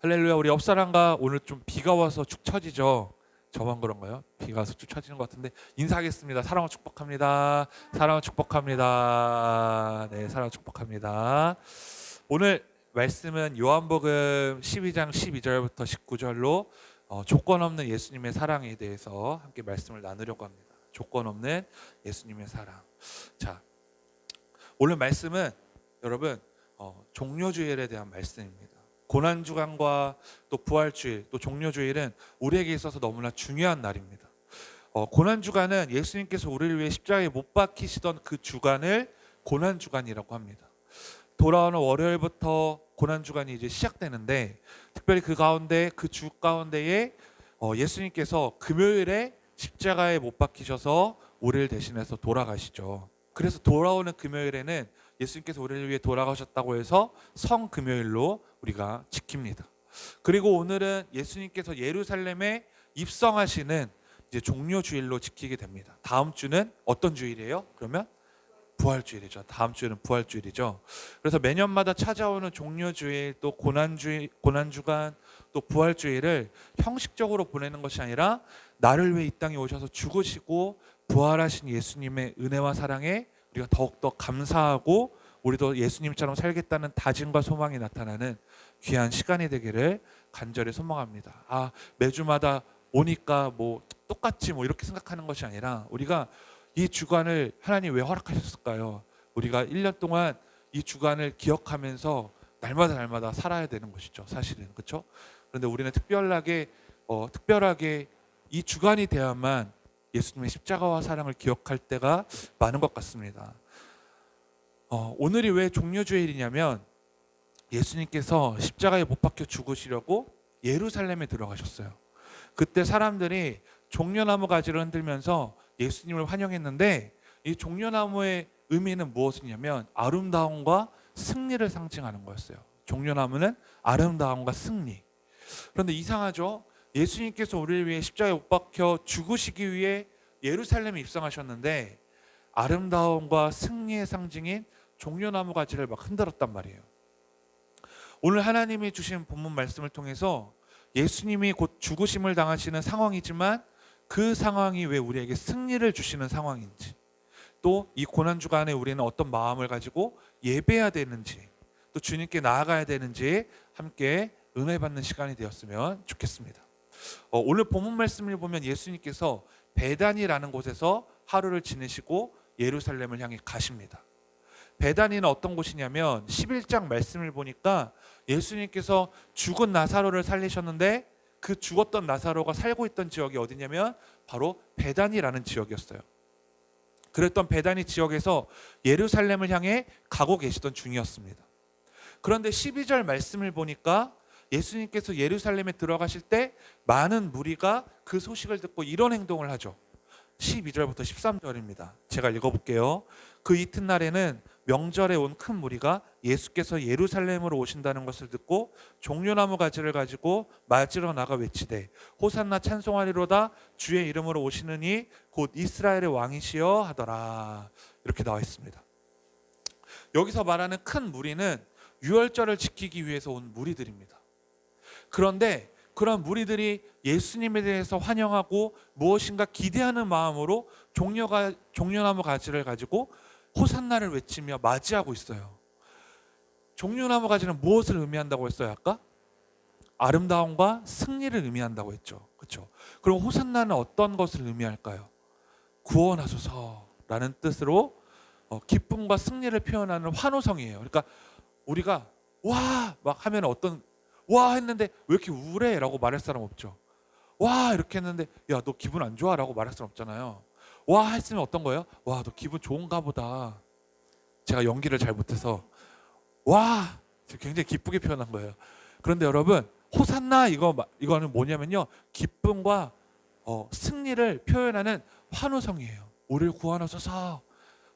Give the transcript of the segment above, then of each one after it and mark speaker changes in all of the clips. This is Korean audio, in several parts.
Speaker 1: 할렐루야. 우리 옆사람과 오늘 좀 비가 와서 축 처지죠? 저만 그런가요? 비가 와서 축 처지는 것 같은데 인사하겠습니다. 사랑을 축복합니다. 사랑을 축복합니다. 네, 사랑을 축복합니다. 오늘 말씀은 요한복음 12장 12절부터 19절로 조건 없는 예수님의 사랑에 대해서 함께 말씀을 나누려고 합니다. 조건 없는 예수님의 사랑. 자, 오늘 말씀은 여러분 종료주일에 대한 말씀입니다. 고난주간과 또 부활주일, 또 종료주일은 우리에게 있어서 너무나 중요한 날입니다. 고난주간은 예수님께서 우리를 위해 십자가에 못 박히시던 그 주간을 고난주간이라고 합니다. 돌아오는 월요일부터 고난주간이 이제 시작되는데, 특별히 그 가운데, 그 주 가운데에 예수님께서 금요일에 십자가에 못 박히셔서 우리를 대신해서 돌아가시죠. 그래서 돌아오는 금요일에는 예수님께서 우리를 위해 돌아가셨다고 해서 성금요일로 우리가 지킵니다. 그리고 오늘은 예수님께서 예루살렘에 입성하시는 이제 종료주일로 지키게 됩니다. 다음 주는 어떤 주일이에요? 그러면 부활주일이죠. 다음 주는 부활주일이죠. 그래서 매년마다 찾아오는 종료주일, 또 고난주일, 고난주간, 또 부활주일을 형식적으로 보내는 것이 아니라 나를 위해 이 땅에 오셔서 죽으시고 부활하신 예수님의 은혜와 사랑에 우리가 더욱더 감사하고 우리도 예수님처럼 살겠다는 다짐과 소망이 나타나는 귀한 시간이 되기를 간절히 소망합니다. 매주마다 오니까 뭐 똑같지 뭐 이렇게 생각하는 것이 아니라, 우리가 이 주간을 하나님 왜 허락하셨을까요? 우리가 1년 동안 이 주간을 기억하면서 날마다 살아야 되는 것이죠, 사실은. 그렇죠? 그런데 우리는 특별하게 이 주간이 돼야만 예수님의 십자가와 사랑을 기억할 때가 많은 것 같습니다. 오늘이 왜 종료주일이냐면, 예수님께서 십자가에 못 박혀 죽으시려고 예루살렘에 들어가셨어요. 그때 사람들이 종려나무 가지를 흔들면서 예수님을 환영했는데, 이 종려나무의 의미는 무엇이냐면 아름다움과 승리를 상징하는 거였어요. 종려나무는 아름다움과 승리. 그런데 이상하죠? 예수님께서 우리를 위해 십자가에 못 박혀 죽으시기 위해 예루살렘에 입성하셨는데 아름다움과 승리의 상징인 종려나무 가지를 막 흔들었단 말이에요. 오늘 하나님이 주신 본문 말씀을 통해서 예수님이 곧 죽으심을 당하시는 상황이지만 그 상황이 왜 우리에게 승리를 주시는 상황인지, 또 이 고난주간에 우리는 어떤 마음을 가지고 예배해야 되는지, 또 주님께 나아가야 되는지 함께 은혜 받는 시간이 되었으면 좋겠습니다. 오늘 본문 말씀을 보면 예수님께서 베단이라는 곳에서 하루를 지내시고 예루살렘을 향해 가십니다. 베단이는 어떤 곳이냐면 11장 말씀을 보니까 예수님께서 죽은 나사로를 살리셨는데 그 죽었던 나사로가 살고 있던 지역이 어디냐면 바로 베단이라는 지역이었어요. 그랬던 베단이 지역에서 예루살렘을 향해 가고 계시던 중이었습니다. 그런데 12절 말씀을 보니까 예수님께서 예루살렘에 들어가실 때 많은 무리가 그 소식을 듣고 이런 행동을 하죠. 12절부터 13절입니다. 제가 읽어볼게요. 그 이튿날에는 명절에 온 큰 무리가 예수께서 예루살렘으로 오신다는 것을 듣고 종려나무 가지를 가지고 맞으러 나가 외치되 호산나 찬송하리로다 주의 이름으로 오시느니 곧 이스라엘의 왕이시여 하더라. 이렇게 나와 있습니다. 여기서 말하는 큰 무리는 유월절을 지키기 위해서 온 무리들입니다. 그런데 그런 무리들이 예수님에 대해서 환영하고 무엇인가 기대하는 마음으로 종려나무 가지를 가지고 호산나를 외치며 맞이하고 있어요. 종려나무 가지는 무엇을 의미한다고 했어요? 아까? 아름다움과 승리를 의미한다고 했죠. 그렇죠? 그럼 호산나는 어떤 것을 의미할까요? 구원하소서라는 뜻으로 기쁨과 승리를 표현하는 환호성이에요. 그러니까 우리가 와 막 하면 와 했는데 왜 이렇게 우울해? 라고 말할 사람 없죠. 와 이렇게 했는데 야 너 기분 안 좋아? 라고 말할 사람 없잖아요. 와 했으면 어떤 거예요? 와 너 기분 좋은가 보다. 제가 연기를 잘 못해서 와 굉장히 기쁘게 표현한 거예요. 그런데 여러분 호산나 이거는 뭐냐면요, 기쁨과 승리를 표현하는 환호성이에요. 우리를 구원하소서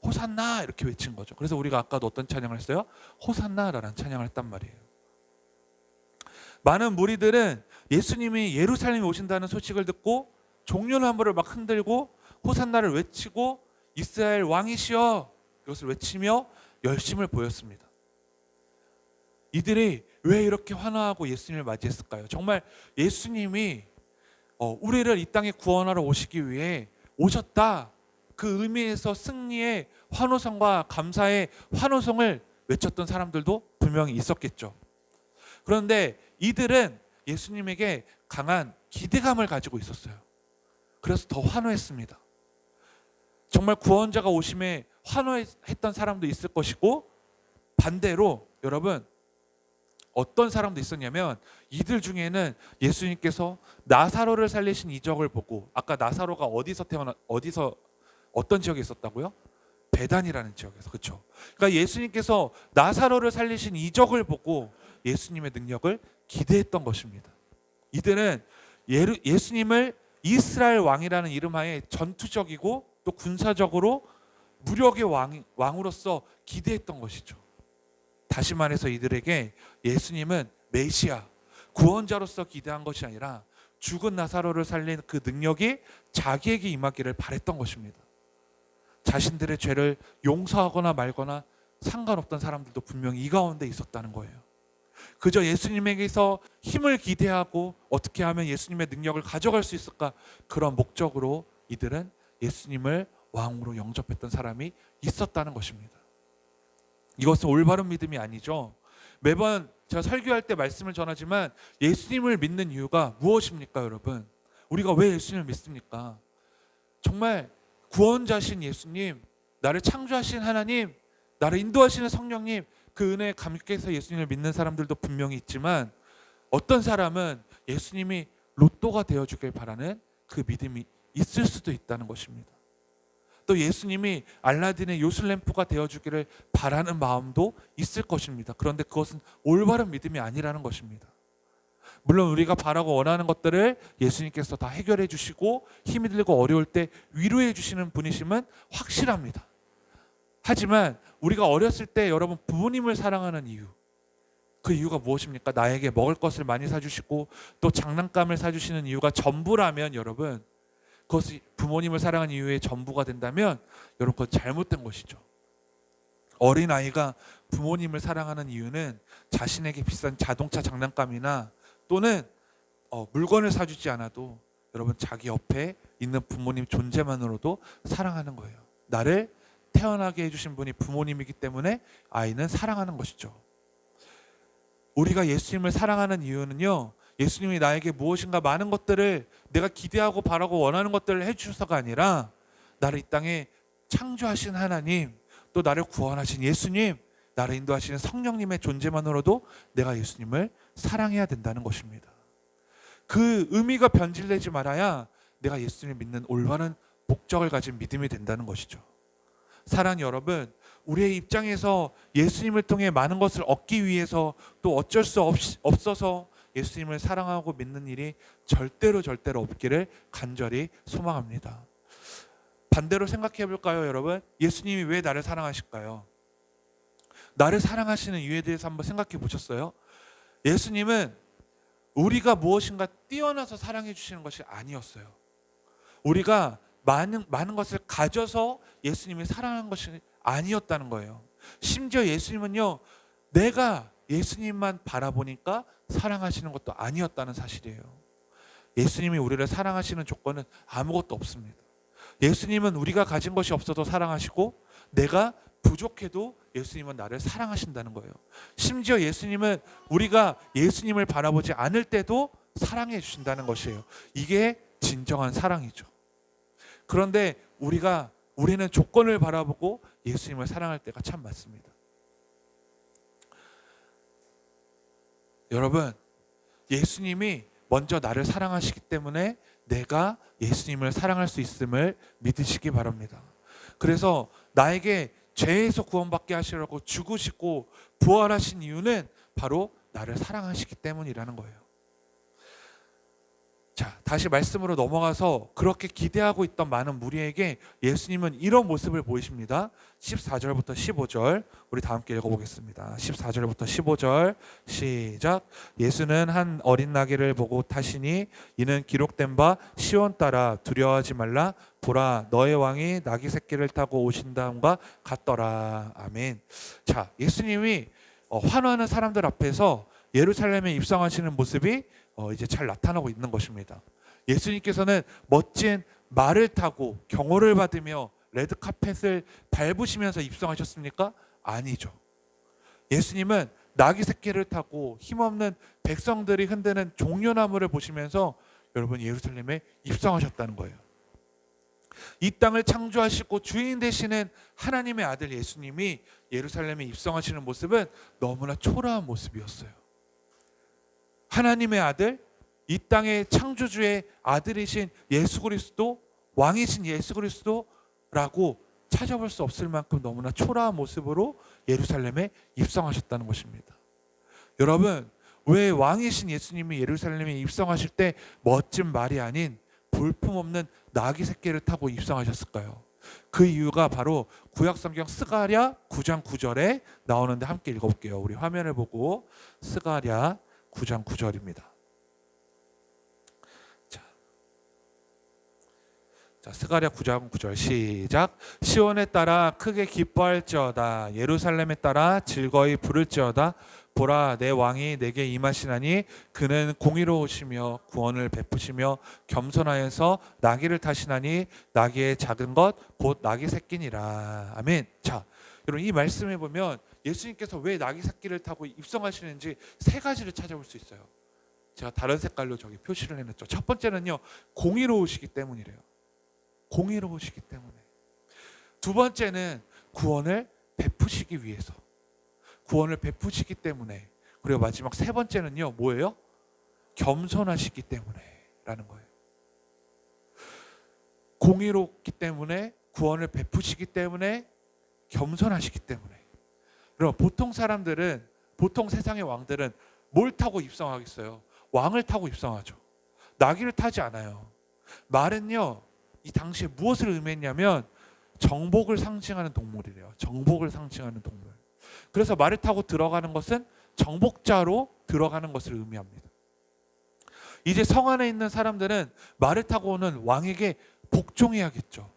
Speaker 1: 호산나 이렇게 외친 거죠. 그래서 우리가 아까도 어떤 찬양을 했어요? 호산나라는 찬양을 했단 말이에요. 많은 무리들은 예수님이 예루살렘에 오신다는 소식을 듣고 종려나무를 막 흔들고 호산나를 외치고 이스라엘 왕이시여 이것을 외치며 열심을 보였습니다. 이들이 왜 이렇게 환호하고 예수님을 맞이했을까요? 정말 예수님이 우리를 이 땅에 구원하러 오시기 위해 오셨다. 그 의미에서 승리의 환호성과 감사의 환호성을 외쳤던 사람들도 분명히 있었겠죠. 그런데 이들은 예수님에게 강한 기대감을 가지고 있었어요. 그래서 더 환호했습니다. 정말 구원자가 오심에 환호했던 사람도 있을 것이고, 반대로 여러분 어떤 사람도 있었냐면, 이들 중에는 예수님께서 나사로를 살리신 이적을 보고, 아까 나사로가 어디서 어떤 지역에 있었다고요? 베단이라는 지역에서. 그렇죠? 그러니까 예수님께서 나사로를 살리신 이적을 보고 예수님의 능력을 기대했던 것입니다. 이들은 예수님을 이스라엘 왕이라는 이름하에 전투적이고 또 군사적으로 무력의 왕으로서 기대했던 것이죠. 다시 말해서 이들에게 예수님은 메시아, 구원자로서 기대한 것이 아니라 죽은 나사로를 살린 그 능력이 자기에게 임하기를 바랬던 것입니다. 자신들의 죄를 용서하거나 말거나 상관없던 사람들도 분명히 이 가운데 있었다는 거예요. 그저 예수님에게서 힘을 기대하고 어떻게 하면 예수님의 능력을 가져갈 수 있을까, 그런 목적으로 이들은 예수님을 왕으로 영접했던 사람이 있었다는 것입니다. 이것은 올바른 믿음이 아니죠. 매번 제가 설교할 때 말씀을 전하지만, 예수님을 믿는 이유가 무엇입니까, 여러분? 우리가 왜 예수님을 믿습니까? 정말 구원자신 예수님, 나를 창조하신 하나님, 나를 인도하시는 성령님, 그 은혜에 감격해서 예수님을 믿는 사람들도 분명히 있지만, 어떤 사람은 예수님이 로또가 되어주길 바라는 그 믿음이 있을 수도 있다는 것입니다. 또 예수님이 알라딘의 요술램프가 되어주기를 바라는 마음도 있을 것입니다. 그런데 그것은 올바른 믿음이 아니라는 것입니다. 물론 우리가 바라고 원하는 것들을 예수님께서 다 해결해 주시고 힘이 들고 어려울 때 위로해 주시는 분이심은 확실합니다. 하지만 우리가 어렸을 때 여러분 부모님을 사랑하는 이유, 그 이유가 무엇입니까? 나에게 먹을 것을 많이 사주시고 또 장난감을 사주시는 이유가 전부라면, 여러분 그것이 부모님을 사랑하는 이유의 전부가 된다면 여러분 그건 잘못된 것이죠. 어린아이가 부모님을 사랑하는 이유는 자신에게 비싼 자동차 장난감이나 또는 물건을 사주지 않아도 여러분 자기 옆에 있는 부모님 존재만으로도 사랑하는 거예요. 나를 태어나게 해주신 분이 부모님이기 때문에 아이는 사랑하는 것이죠. 우리가 예수님을 사랑하는 이유는요, 예수님이 나에게 무엇인가 많은 것들을 내가 기대하고 바라고 원하는 것들을 해주셔서가 아니라, 나를 이 땅에 창조하신 하나님, 또 나를 구원하신 예수님, 나를 인도하시는 성령님의 존재만으로도 내가 예수님을 사랑해야 된다는 것입니다. 그 의미가 변질되지 말아야 내가 예수님을 믿는 올바른 목적을 가진 믿음이 된다는 것이죠. 사랑하는 여러분, 우리의 입장에서 예수님을 통해 많은 것을 얻기 위해서 또 어쩔 수 없어서 예수님을 사랑하고 믿는 일이 절대로 없기를 간절히 소망합니다. 반대로 생각해 볼까요, 여러분? 예수님이 왜 나를 사랑하실까요? 나를 사랑하시는 이유에 대해서 한번 생각해 보셨어요? 예수님은 우리가 무엇인가 뛰어나서 사랑해 주시는 것이 아니었어요. 우리가 많은 것을 가져서 예수님이 사랑하는 것이 아니었다는 거예요. 심지어 예수님은요, 내가 예수님만 바라보니까 사랑하시는 것도 아니었다는 사실이에요. 예수님이 우리를 사랑하시는 조건은 아무것도 없습니다. 예수님은 우리가 가진 것이 없어도 사랑하시고, 내가 부족해도 예수님은 나를 사랑하신다는 거예요. 심지어 예수님은 우리가 예수님을 바라보지 않을 때도 사랑해 주신다는 것이에요. 이게 진정한 사랑이죠. 그런데 우리는 조건을 바라보고 예수님을 사랑할 때가 참 많습니다. 여러분, 예수님이 먼저 나를 사랑하시기 때문에 내가 예수님을 사랑할 수 있음을 믿으시기 바랍니다. 그래서 나에게 죄에서 구원받게 하시려고 죽으시고 부활하신 이유는 바로 나를 사랑하시기 때문이라는 거예요. 자, 다시 말씀으로 넘어가서 그렇게 기대하고 있던 많은 무리에게 예수님은 이런 모습을 보이십니다. 14절부터 15절 우리 다 함께 읽어보겠습니다. 14절부터 15절 시작. 예수는 한 어린 나귀를 보고 타시니 이는 기록된 바 시온 따라 두려워하지 말라 보라 너의 왕이 나귀 새끼를 타고 오신다함과 같더라. 아멘. 자, 예수님이 환호하는 사람들 앞에서 예루살렘에 입성하시는 모습이 이제 잘 나타나고 있는 것입니다. 예수님께서는 멋진 말을 타고 경호를 받으며 레드카펫을 밟으시면서 입성하셨습니까? 아니죠. 예수님은 나귀 새끼를 타고 힘없는 백성들이 흔드는 종려나무를 보시면서 여러분 예루살렘에 입성하셨다는 거예요. 이 땅을 창조하시고 주인 되시는 하나님의 아들 예수님이 예루살렘에 입성하시는 모습은 너무나 초라한 모습이었어요. 하나님의 아들, 이 땅의 창조주의 아들이신 예수 그리스도, 왕이신 예수 그리스도라고 찾아볼 수 없을 만큼 너무나 초라한 모습으로 예루살렘에 입성하셨다는 것입니다. 여러분, 왜 왕이신 예수님이 예루살렘에 입성하실 때 멋진 말이 아닌 볼품없는 나귀 새끼를 타고 입성하셨을까요? 그 이유가 바로 구약성경 스가랴 9장 9절에 나오는데 함께 읽어볼게요. 우리 화면을 보고 스가랴 9장 9절입니다. 자, 스가랴 9장 9절 시작. 시온에 따라 크게 기뻐할지어다. 예루살렘에 따라 즐거이 부를지어다. 보라, 내 왕이 내게 임하시나니 그는 공의로우시며 구원을 베푸시며 겸손하여서 나귀를 타시나니 나귀의 작은 것 곧 나귀 새끼니라. 아멘. 자, 여러분 이 말씀에 보면 예수님께서 왜 나귀 새끼를 타고 입성하시는지 세 가지를 찾아볼 수 있어요. 제가 다른 색깔로 저기 표시를 해놨죠. 첫 번째는요, 공의로우시기 때문이래요. 공의로우시기 때문에. 두 번째는 구원을 베푸시기 위해서, 구원을 베푸시기 때문에. 그리고 마지막 세 번째는요, 뭐예요? 겸손하시기 때문에 라는 거예요. 공의롭기 때문에, 구원을 베푸시기 때문에, 겸손하시기 때문에. 여러분, 보통 사람들은, 보통 세상의 왕들은 뭘 타고 입성하겠어요? 왕을 타고 입성하죠. 나귀를 타지 않아요. 말은요, 이 당시에 무엇을 의미했냐면 정복을 상징하는 동물이래요. 정복을 상징하는 동물. 그래서 말을 타고 들어가는 것은 정복자로 들어가는 것을 의미합니다. 이제 성 안에 있는 사람들은 말을 타고 오는 왕에게 복종해야겠죠.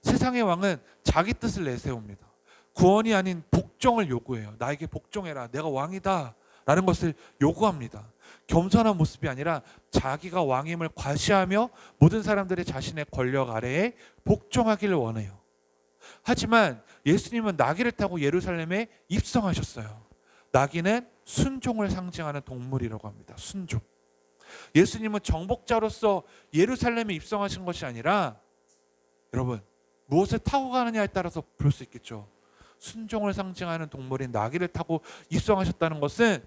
Speaker 1: 세상의 왕은 자기 뜻을 내세웁니다. 구원이 아닌 복종을 요구해요. 나에게 복종해라. 내가 왕이다. 라는 것을 요구합니다. 겸손한 모습이 아니라 자기가 왕임을 과시하며 모든 사람들이 자신의 권력 아래에 복종하기를 원해요. 하지만 예수님은 나귀를 타고 예루살렘에 입성하셨어요. 나귀는 순종을 상징하는 동물이라고 합니다. 순종. 예수님은 정복자로서 예루살렘에 입성하신 것이 아니라, 여러분, 무엇을 타고 가느냐에 따라서 볼 수 있겠죠. 순종을 상징하는 동물인 나귀를 타고 입성하셨다는 것은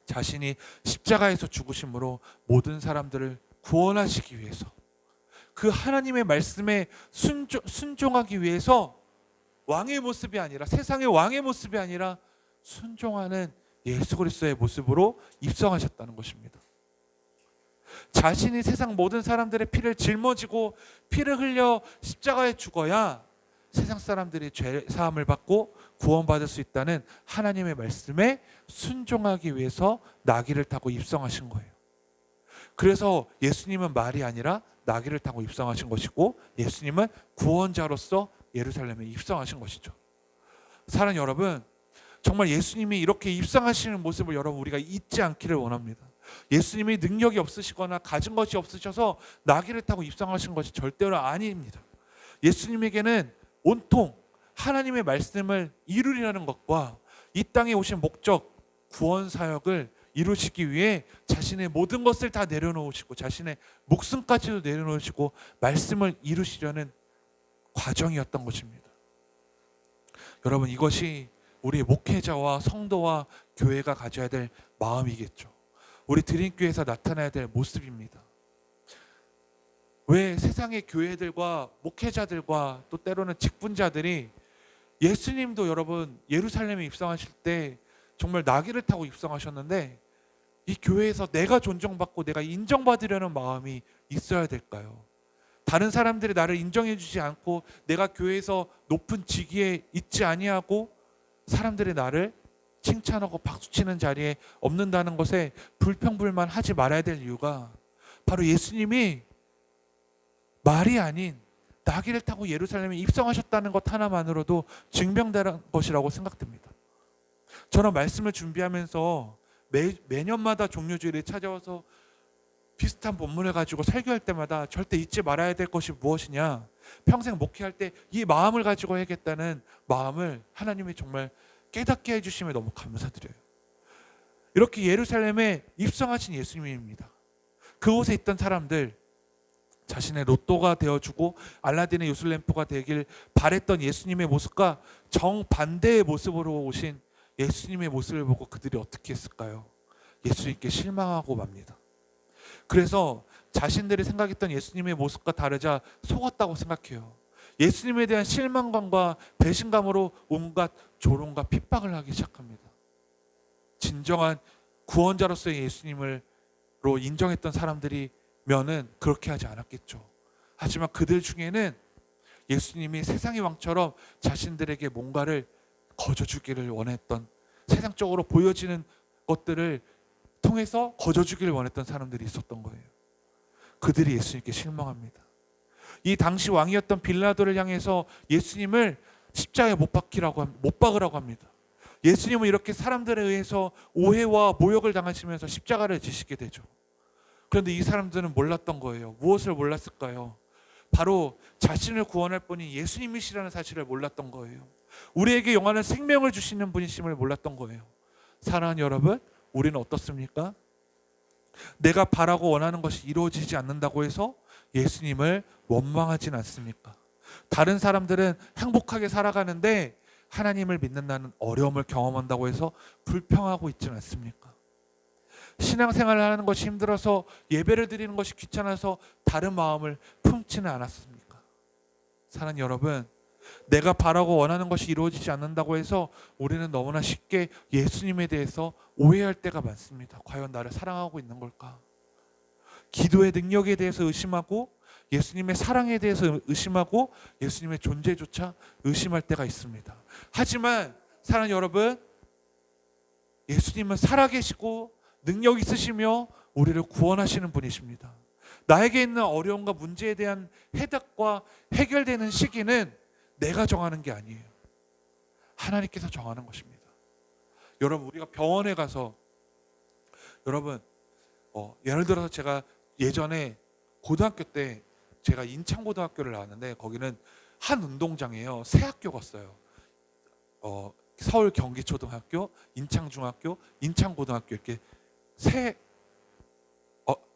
Speaker 1: 자신이 십자가에서 죽으심으로 모든 사람들을 구원하시기 위해서, 그 하나님의 말씀에 순종하기 위해서 왕의 모습이 아니라, 세상의 왕의 모습이 아니라 순종하는 예수 그리스도의 모습으로 입성하셨다는 것입니다. 자신이 세상 모든 사람들의 피를 짊어지고 피를 흘려 십자가에 죽어야 세상 사람들이 죄 사함을 받고 구원받을 수 있다는 하나님의 말씀에 순종하기 위해서 나귀를 타고 입성하신 거예요. 그래서 예수님은 말이 아니라 나귀를 타고 입성하신 것이고, 예수님은 구원자로서 예루살렘에 입성하신 것이죠. 사랑하는 여러분, 정말 예수님이 이렇게 입성하시는 모습을 여러분 우리가 잊지 않기를 원합니다. 예수님이 능력이 없으시거나 가진 것이 없으셔서 나귀를 타고 입성하신 것이 절대로 아닙니다. 예수님에게는 온통 하나님의 말씀을 이루려는 것과 이 땅에 오신 목적, 구원 사역을 이루시기 위해 자신의 모든 것을 다 내려놓으시고 자신의 목숨까지도 내려놓으시고 말씀을 이루시려는 과정이었던 것입니다. 여러분, 이것이 우리 목회자와 성도와 교회가 가져야 될 마음이겠죠. 우리 드림교회에서 나타나야 될 모습입니다. 왜 세상의 교회들과 목회자들과 또 때로는 직분자들이, 예수님도 여러분 예루살렘에 입성하실 때 정말 나귀를 타고 입성하셨는데, 이 교회에서 내가 존중받고 내가 인정받으려는 마음이 있어야 될까요? 다른 사람들이 나를 인정해 주지 않고 내가 교회에서 높은 직위에 있지 아니하고 사람들이 나를 칭찬하고 박수치는 자리에 없는다는 것에 불평불만하지 말아야 될 이유가, 바로 예수님이 말이 아닌 나귀를 타고 예루살렘에 입성하셨다는 것 하나만으로도 증명되는 것이라고 생각됩니다. 저는 말씀을 준비하면서 매년마다 종료주일에 찾아와서 비슷한 본문을 가지고 설교할 때마다 절대 잊지 말아야 될 것이 무엇이냐, 평생 목회할 때 이 마음을 가지고 해야겠다는 마음을 하나님이 정말 깨닫게 해주심에 너무 감사드려요. 이렇게 예루살렘에 입성하신 예수님입니다. 그곳에 있던 사람들, 자신의 로또가 되어주고 알라딘의 요술램프가 되길 바랬던 예수님의 모습과 정반대의 모습으로 오신 예수님의 모습을 보고 그들이 어떻게 했을까요? 예수님께 실망하고 맙니다. 그래서 자신들이 생각했던 예수님의 모습과 다르자 속았다고 생각해요. 예수님에 대한 실망감과 배신감으로 온갖 조롱과 핍박을 하기 시작합니다. 진정한 구원자로서의 예수님으로 인정했던 사람들이면은 그렇게 하지 않았겠죠. 하지만 그들 중에는 예수님이 세상의 왕처럼 자신들에게 뭔가를 거저주기를 원했던, 세상적으로 보여지는 것들을 통해서 거저주기를 원했던 사람들이 있었던 거예요. 그들이 예수님께 실망합니다. 이 당시 왕이었던 빌라도를 향해서 예수님을 십자가에 못 박으라고 합니다. 예수님은 이렇게 사람들에 의해서 오해와 모욕을 당하시면서 십자가를 지시게 되죠. 그런데 이 사람들은 몰랐던 거예요. 무엇을 몰랐을까요? 바로 자신을 구원할 분이 예수님이시라는 사실을 몰랐던 거예요. 우리에게 영원한 생명을 주시는 분이심을 몰랐던 거예요. 사랑하는 여러분, 우리는 어떻습니까? 내가 바라고 원하는 것이 이루어지지 않는다고 해서 예수님을 원망하진 않습니까? 다른 사람들은 행복하게 살아가는데 하나님을 믿는다는 어려움을 경험한다고 해서 불평하고 있지는 않습니까? 신앙생활을 하는 것이 힘들어서 예배를 드리는 것이 귀찮아서 다른 마음을 품지는 않았습니까? 사랑하는 여러분, 내가 바라고 원하는 것이 이루어지지 않는다고 해서 우리는 너무나 쉽게 예수님에 대해서 오해할 때가 많습니다. 과연 나를 사랑하고 있는 걸까? 기도의 능력에 대해서 의심하고 예수님의 사랑에 대해서 의심하고 예수님의 존재조차 의심할 때가 있습니다. 하지만 사랑하는 여러분, 예수님은 살아계시고 능력 있으시며 우리를 구원하시는 분이십니다. 나에게 있는 어려움과 문제에 대한 해답과 해결되는 시기는 내가 정하는 게 아니에요. 하나님께서 정하는 것입니다. 여러분, 우리가 병원에 가서, 여러분 예를 들어서 제가 예전에 고등학교 때 제가 인창고등학교를 나왔는데 거기는 한 운동장이에요. 세 학교가 있어요. 서울 경기초등학교, 인창중학교, 인창고등학교, 이렇게 세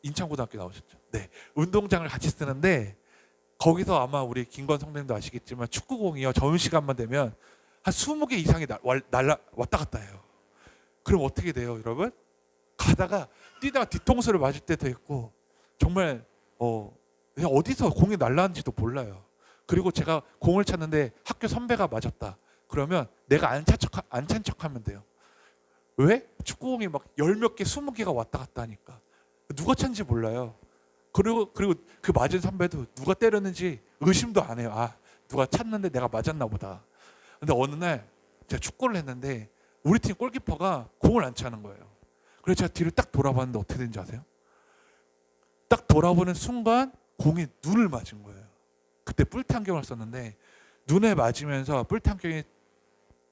Speaker 1: 인창고등학교 나오셨죠? 네, 운동장을 같이 쓰는데 거기서 아마 우리 김건 선배님도 아시겠지만 축구공이요, 점심시간만 되면 한 20개 이상이 왔다 갔다 해요. 그럼 어떻게 돼요, 여러분? 가다가 뛰다가 뒤통수를 맞을 때도 있고, 정말 그냥 어디서 공이 날라왔는지도 몰라요. 그리고 제가 공을 찼는데 학교 선배가 맞았다. 그러면 내가 안 찬 척하면 돼요. 왜? 축구공이 막 10몇 개, 20개가 왔다 갔다 하니까. 누가 찬지 몰라요. 그리고 그 맞은 선배도 누가 때렸는지 의심도 안 해요. 아, 누가 찼는데 내가 맞았나 보다. 근데 어느 날 제가 축구를 했는데 우리 팀 골키퍼가 공을 안 차는 거예요. 그래서 제가 뒤를 딱 돌아봤는데 어떻게 된지 아세요? 딱 돌아보는 순간 공이 눈을 맞은 거예요. 그때 뿔테 안경을 썼는데 눈에 맞으면서 뿔테 안경이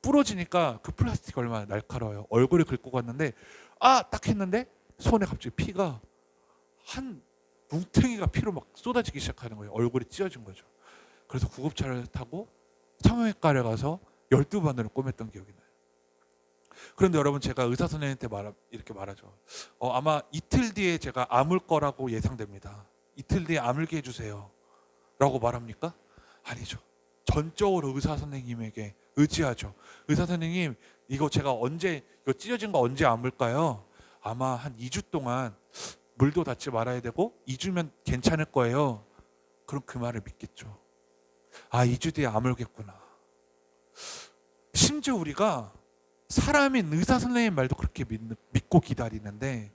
Speaker 1: 부러지니까 그 플라스틱 얼마나 날카로워요. 얼굴에 긁고 갔는데 딱 했는데 손에 갑자기 피가 한 뭉탱이가 피로 막 쏟아지기 시작하는 거예요. 얼굴이 찢어진 거죠. 그래서 구급차를 타고 성형외과를 가서 12번을 꼬맸던 기억이 나요. 그런데 여러분, 제가 의사 선생님한테 이렇게 말하죠. 아마 이틀 뒤에 제가 아물 거라고 예상됩니다. 이틀 뒤에 아물게 해주세요 라고 말합니까? 아니죠. 전적으로 의사 선생님에게 의지하죠. 의사 선생님, 이거 제가 이거 찢어진 거 언제 아물까요? 아마 한 2주 동안 물도 닿지 말아야 되고 2주면 괜찮을 거예요. 그럼 그 말을 믿겠죠. 2주 뒤에 아물겠구나. 심지어 우리가 사람인 의사 선생님 말도 그렇게 믿고 기다리는데,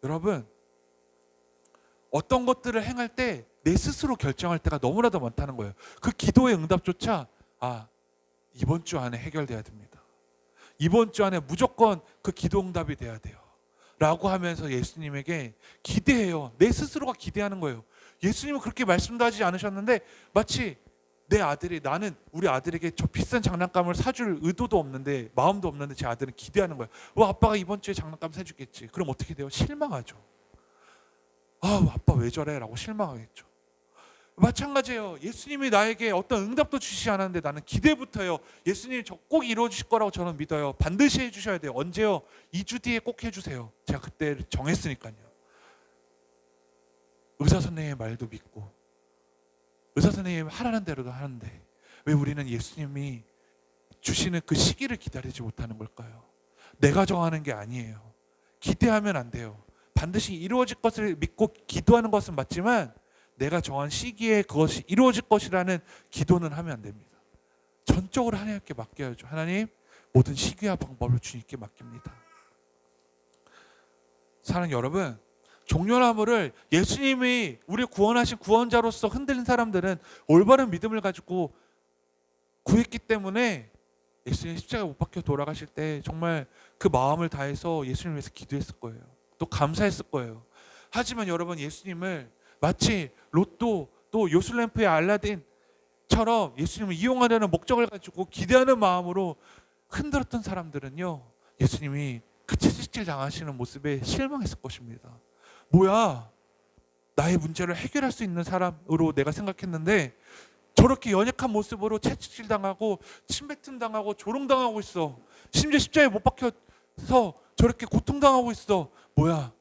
Speaker 1: 여러분, 어떤 것들을 행할 때 내 스스로 결정할 때가 너무나도 많다는 거예요. 그 기도의 응답조차 이번 주 안에 해결돼야 됩니다. 이번 주 안에 무조건 그 기도 응답이 돼야 돼요 라고 하면서 예수님에게 기대해요. 내 스스로가 기대하는 거예요. 예수님은 그렇게 말씀도 하지 않으셨는데 마치 우리 아들에게 저 비싼 장난감을 사줄 의도도 없는데, 마음도 없는데 제 아들은 기대하는 거예요. 아빠가 이번 주에 장난감 사주겠지. 그럼 어떻게 돼요? 실망하죠. 아빠 왜 저래? 라고 실망하겠죠. 마찬가지예요. 예수님이 나에게 어떤 응답도 주시지 않았는데 나는 기대부터 해요. 예수님 저 꼭 이루어 주실 거라고 저는 믿어요. 반드시 해주셔야 돼요. 언제요? 2주 뒤에 꼭 해주세요. 제가 그때 정했으니까요. 의사 선생님의 말도 믿고 의사 선생님 하라는 대로도 하는데, 왜 우리는 예수님이 주시는 그 시기를 기다리지 못하는 걸까요? 내가 정하는 게 아니에요. 기대하면 안 돼요. 반드시 이루어질 것을 믿고 기도하는 것은 맞지만 내가 정한 시기에 그것이 이루어질 것이라는 기도는 하면 안 됩니다. 전적으로 하나님께 맡겨야죠. 하나님, 모든 시기와 방법을 주님께 맡깁니다. 사랑하는 여러분, 종려나무를 예수님이 우리 구원하신 구원자로서 흔들린 사람들은 올바른 믿음을 가지고 구했기 때문에 예수님 십자가에 못 박혀 돌아가실 때 정말 그 마음을 다해서 예수님을 위해서 기도했을 거예요. 또 감사했을 거예요. 하지만 여러분, 예수님을 마치 로또 또 요술램프의 알라딘처럼 예수님을 이용하려는 목적을 가지고 기대하는 마음으로 흔들었던 사람들은요, 예수님이 그 채찍질 당하시는 모습에 실망했을 것입니다. 뭐야, 나의 문제를 해결할 수 있는 사람으로 내가 생각했는데 저렇게 연약한 모습으로 채찍질 당하고 침뱉음 당하고 조롱당하고 있어. 심지어 십자가에 못 박혀서 저렇게 고통당하고 있어. 뭐야,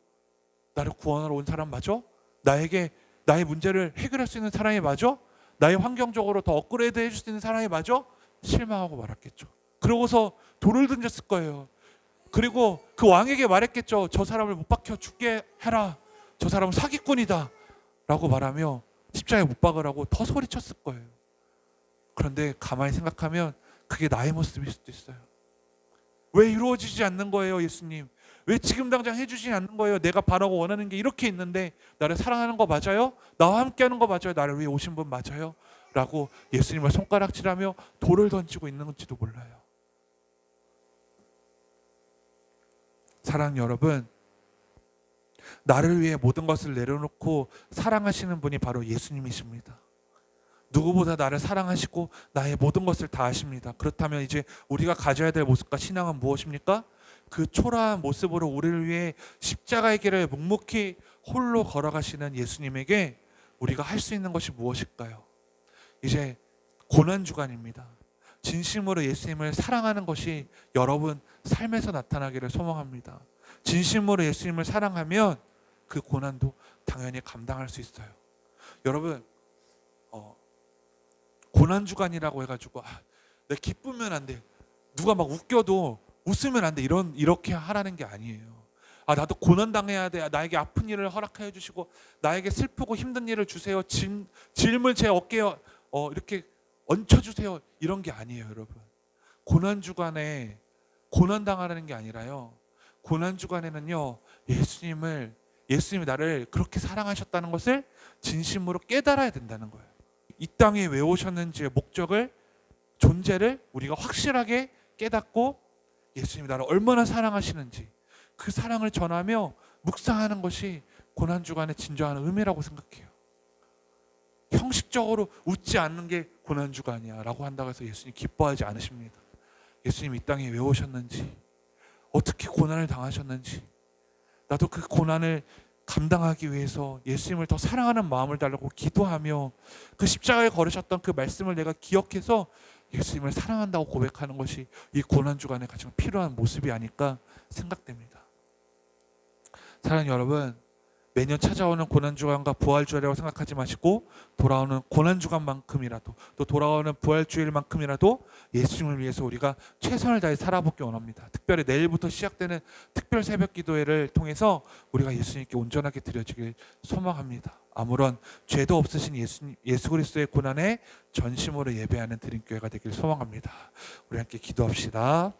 Speaker 1: 나를 구원하러 온 사람 맞아? 나에게 나의 문제를 해결할 수 있는 사람이 맞아? 나의 환경적으로 더 업그레이드 해줄 수 있는 사람이 맞아? 실망하고 말았겠죠. 그러고서 돌을 던졌을 거예요. 그리고 그 왕에게 말했겠죠. 저 사람을 못 박혀 죽게 해라. 저 사람은 사기꾼이다 라고 말하며 십자가에 못 박으라고 더 소리쳤을 거예요. 그런데 가만히 생각하면 그게 나의 모습일 수도 있어요. 왜 이루어지지 않는 거예요, 예수님? 왜 지금 당장 해주지 않는 거예요? 내가 바라고 원하는 게 이렇게 있는데 나를 사랑하는 거 맞아요? 나와 함께 하는 거 맞아요? 나를 위해 오신 분 맞아요? 라고 예수님을 손가락질하며 돌을 던지고 있는 건지도 몰라요. 사랑 여러분, 나를 위해 모든 것을 내려놓고 사랑하시는 분이 바로 예수님이십니다. 누구보다 나를 사랑하시고 나의 모든 것을 다 하십니다. 그렇다면 이제 우리가 가져야 될 모습과 신앙은 무엇입니까? 그 초라한 모습으로 우리를 위해 십자가의 길을 묵묵히 홀로 걸어가시는 예수님에게 우리가 할 수 있는 것이 무엇일까요? 이제 고난주간입니다. 진심으로 예수님을 사랑하는 것이 여러분 삶에서 나타나기를 소망합니다. 진심으로 예수님을 사랑하면 그 고난도 당연히 감당할 수 있어요. 여러분, 고난주간이라고 해가지고 내가 기쁘면 안 돼, 누가 막 웃겨도 웃으면 안 돼, 이렇게 하라는 게 아니에요. 나도 고난 당해야 돼. 나에게 아픈 일을 허락해 주시고 나에게 슬프고 힘든 일을 주세요. 짐을 제 어깨에 이렇게 얹혀주세요. 이런 게 아니에요, 여러분. 고난주간에 고난 당하라는 게 아니라요, 고난주간에는요, 예수님이 나를 그렇게 사랑하셨다는 것을 진심으로 깨달아야 된다는 거예요. 이 땅에 왜 오셨는지의 목적을, 존재를 우리가 확실하게 깨닫고 예수님이 나를 얼마나 사랑하시는지 그 사랑을 전하며 묵상하는 것이 고난주간의 진정한 의미라고 생각해요. 형식적으로 웃지 않는 게 고난주간이야 라고 한다고 해서 예수님 기뻐하지 않으십니다. 예수님 이 땅에 왜 오셨는지, 어떻게 고난을 당하셨는지, 나도 그 고난을 감당하기 위해서 예수님을 더 사랑하는 마음을 달라고 기도하며 그 십자가에 걸으셨던 그 말씀을 내가 기억해서 예수님을 사랑한다고 고백하는 것이 이 고난주간에 가장 필요한 모습이 아닐까 생각됩니다. 사랑하는 여러분, 매년 찾아오는 고난주간과 부활주일이라고 생각하지 마시고 돌아오는 고난주간만큼이라도, 또 돌아오는 부활주일만큼이라도 예수님을 위해서 우리가 최선을 다해 살아보기 원합니다. 특별히 내일부터 시작되는 특별 새벽 기도회를 통해서 우리가 예수님께 온전하게 드려지길 소망합니다. 아무런 죄도 없으신 예수 그리스도의 고난에 전심으로 예배하는 드림교회가 되길 소망합니다. 우리 함께 기도합시다.